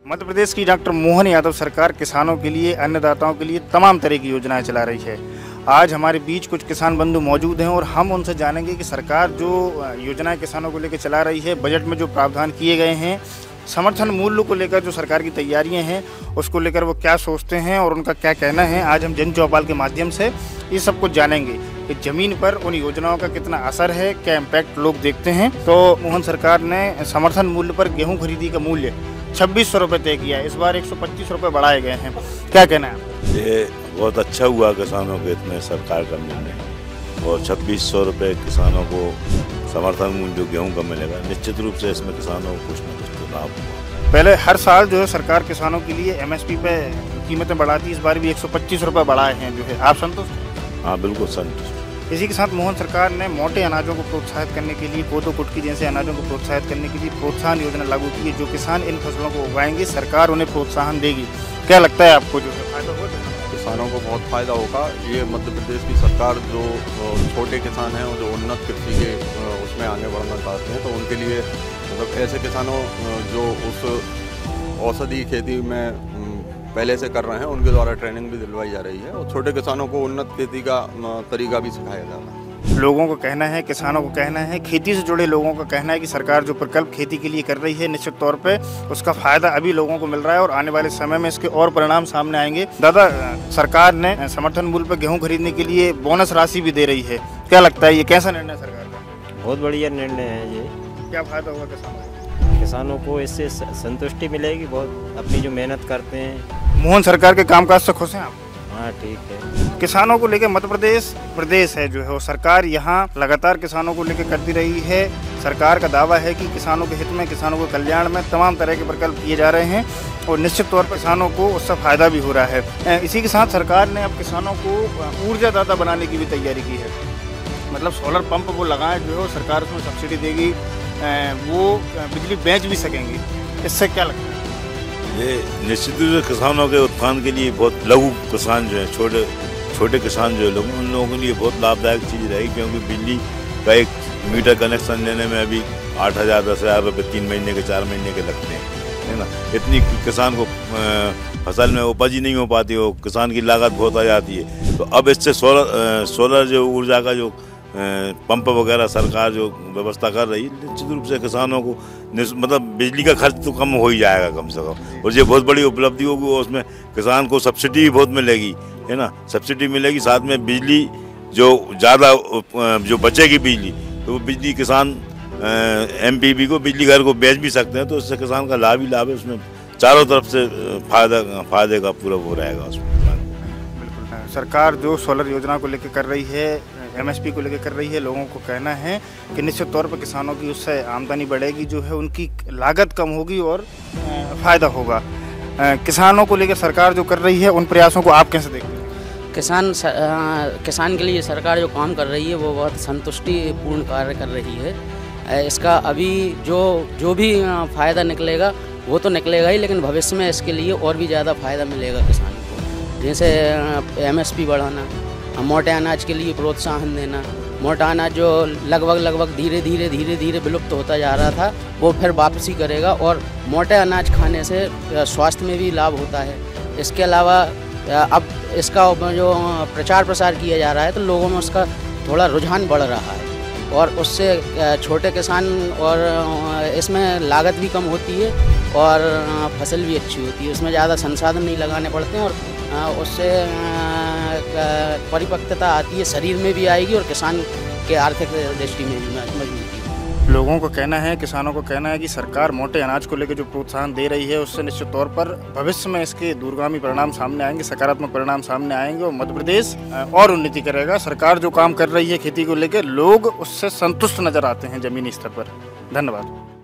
मध्य प्रदेश की डॉक्टर मोहन यादव सरकार किसानों के लिए, अन्नदाताओं के लिए तमाम तरह की योजनाएं चला रही है। आज हमारे बीच कुछ किसान बंधु मौजूद हैं और हम उनसे जानेंगे कि सरकार जो योजनाएं किसानों को लेकर चला रही है, बजट में जो प्रावधान किए गए हैं, समर्थन मूल्य को लेकर जो सरकार की तैयारियां हैं, उसको लेकर वो क्या सोचते हैं और उनका क्या कहना है। आज हम जन चौपाल के माध्यम से ये सब कुछ जानेंगे कि ज़मीन पर उन योजनाओं का कितना असर है, क्या इम्पैक्ट लोग देखते हैं। तो मोहन सरकार ने समर्थन मूल्य पर गेहूँ खरीदी का मूल्य 2600 रुपये तय किया है। इस बार 125 रुपये बढ़ाए गए हैं, क्या कहना है? ये बहुत अच्छा हुआ किसानों के इतने सरकार का निर्णय, और 2600 रुपये किसानों को समर्थन मूल्य जो गेहूँ का मिलेगा, निश्चित रूप से इसमें किसानों को कुछ न कुछ तो लाभ हुआ। पहले हर साल जो है सरकार किसानों के लिए MSP पे कीमतें बढ़ाती, इस बार भी 125 रुपये बढ़ाए हैं जो है। आप संतुष्ट? हाँ, बिल्कुल संतुष्ट। इसी के साथ मोहन सरकार ने मोटे अनाजों को प्रोत्साहित करने के लिए, कोदो कुटकी जैसे अनाजों को प्रोत्साहित करने के लिए प्रोत्साहन योजना लागू की है। जो किसान इन फसलों को उगाएंगे, सरकार उन्हें प्रोत्साहन देगी। क्या लगता है आपको, जो है फायदा होगा? किसानों को बहुत फ़ायदा होगा। ये मध्य प्रदेश की सरकार जो छोटे किसान हैं और जो उन्नत कृषि के उसमें आगे बढ़ना चाहते हैं, तो उनके लिए मतलब ऐसे किसानों जो उस औषधि खेती में पहले से कर रहे हैं, उनके द्वारा ट्रेनिंग भी दिलवाई जा रही है और छोटे किसानों को उन्नत खेती का तरीका भी सिखाया जा रहा है। लोगों को कहना है, किसानों को कहना है, खेती से जुड़े लोगों का कहना है कि सरकार जो प्रकल्प खेती के लिए कर रही है, निश्चित तौर पे उसका फ़ायदा अभी लोगों को मिल रहा है और आने वाले समय में इसके और परिणाम सामने आएंगे। दादा, सरकार ने समर्थन मूल्य पर गेहूँ खरीदने के लिए बोनस राशि भी दे रही है, क्या लगता है ये कैसा निर्णय सरकार का? बहुत बढ़िया निर्णय है ये। क्या फ़ायदा होगा किसानों को इससे संतुष्टि मिलेगी बहुत, अपनी जो मेहनत करते हैं। मोहन सरकार के कामकाज से खुश हैं आप? हाँ, ठीक है। किसानों को लेकर मध्य प्रदेश है जो है वो सरकार यहाँ लगातार किसानों को लेकर करती रही है। सरकार का दावा है कि किसानों के हित में, किसानों के कल्याण में तमाम तरह के प्रकल्प किए जा रहे हैं और निश्चित तौर पर किसानों को उससे फ़ायदा भी हो रहा है। इसी के साथ सरकार ने अब किसानों को ऊर्जादाता बनाने की भी तैयारी की है। मतलब सोलर पंप वो लगाएं जो है, सरकार उसमें सब्सिडी देगी, वो बिजली बेच भी सकेंगे। इससे क्या लगता है? ये निश्चित रूप से किसानों के उत्थान के लिए, बहुत लघु किसान जो है, छोटे किसान जो लोग, उन लोगों के लिए बहुत लाभदायक चीज़ रहेगी, क्योंकि बिजली का एक मीटर कनेक्शन लेने में अभी 8,000 10,000 रुपये 3 महीने के 4 महीने के लगते हैं, है ना। इतनी किसान को फसल में उपज ही नहीं हो पाती, हो किसान की लागत बहुत आ जाती है। तो अब इससे सोलर जो ऊर्जा का जो पंप वगैरह सरकार जो व्यवस्था कर रही है, निश्चित रूप से किसानों को मतलब बिजली का खर्च तो कम हो ही जाएगा कम से कम, और ये बहुत बड़ी उपलब्धि होगी। उसमें किसान को सब्सिडी भी बहुत मिलेगी, है ना, सब्सिडी मिलेगी, साथ में बिजली जो ज़्यादा जो बचेगी बिजली, तो वो बिजली किसान MPB को, बिजली घर को बेच भी सकते हैं, तो उससे किसान का लाभ ही लाभ है। उसमें चारों तरफ से फायदे का पूरा वो रहेगा उसमें। बिल्कुल, सरकार जो सोलर योजना को लेकर कर रही है, MSP को लेकर कर रही है, लोगों को कहना है कि निश्चित तौर पर किसानों की उससे आमदनी बढ़ेगी, जो है उनकी लागत कम होगी और फ़ायदा होगा। किसानों को लेकर सरकार जो कर रही है, उन प्रयासों को आप कैसे देखते हैं? किसान के लिए सरकार जो काम कर रही है वो बहुत संतुष्टिपूर्ण कार्य कर रही है। इसका अभी जो भी फ़ायदा निकलेगा वो तो निकलेगा ही, लेकिन भविष्य में इसके लिए और भी ज़्यादा फ़ायदा मिलेगा किसान को। जैसे MSP बढ़ाना, मोटे अनाज के लिए प्रोत्साहन देना, मोटा अनाज जो लगभग धीरे धीरे विलुप्त होता जा रहा था, वो फिर वापसी करेगा और मोटे अनाज खाने से स्वास्थ्य में भी लाभ होता है। इसके अलावा अब इसका जो प्रचार प्रसार किया जा रहा है, तो लोगों में उसका थोड़ा रुझान बढ़ रहा है और उससे छोटे किसान, और इसमें लागत भी कम होती है और फसल भी अच्छी होती है। उसमें ज़्यादा संसाधन नहीं लगाने पड़ते हैं और उससे परिपक्वता आती है, शरीर में भी आएगी और किसान के आर्थिक दृष्टि में भी मजबूती। लोगों को कहना है, किसानों को कहना है कि सरकार मोटे अनाज को लेकर जो प्रोत्साहन दे रही है, उससे निश्चित तौर पर भविष्य में इसके दूरगामी परिणाम सामने आएंगे, सकारात्मक परिणाम सामने आएंगे और मध्य प्रदेश और उन्नति करेगा। सरकार जो काम कर रही है खेती को लेकर, लोग उससे संतुष्ट नजर आते हैं ज़मीनी स्तर पर। धन्यवाद।